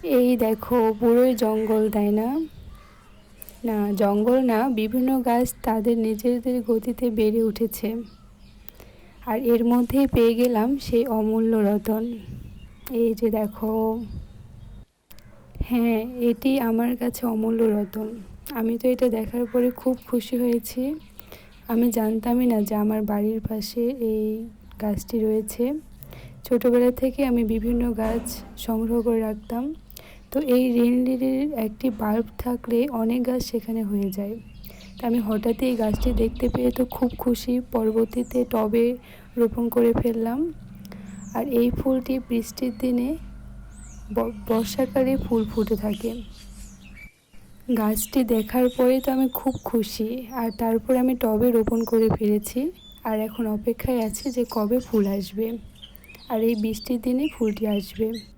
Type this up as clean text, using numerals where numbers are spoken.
এই দেখো পুরোই জঙ্গল, তাই না? না, জঙ্গল না, বিভিন্ন গাছ তাদের নিজেদের গতিতে বেড়ে উঠেছে। আর এর মধ্যেই পেয়ে গেলাম সেই অমূল্য রতন। এই যে দেখো। হ্যাঁ, এটি আমার কাছে অমূল্য রতন। আমি তো এটা দেখার পরে খুব খুশি হয়েছি। আমি জানতামই না যে আমার বাড়ির পাশে এই গাছটি রয়েছে। ছোটোবেলা থেকে আমি বিভিন্ন গাছ সংগ্রহ করে রাখতাম। তো এই রেন লিলির একটি বাল্ব থাকলে অনেক গাছ সেখানে হয়ে যায়। তা আমি হঠাৎই এই গাছটি দেখতে পেয়ে তো খুব খুশি। পরবর্তীতে টবে রোপণ করে ফেললাম। আর এই ফুলটি বৃষ্টির দিনে বর্ষাকালে ফুল ফুটে থাকে। গাছটি দেখার পরে তো আমি খুব খুশি। আর তারপর আমি টবে রোপণ করে ফেলেছি। আর এখন অপেক্ষায় আছি যে কবে ফুল আসবে। আর এই বৃষ্টির দিনে ফুলটি আসবে।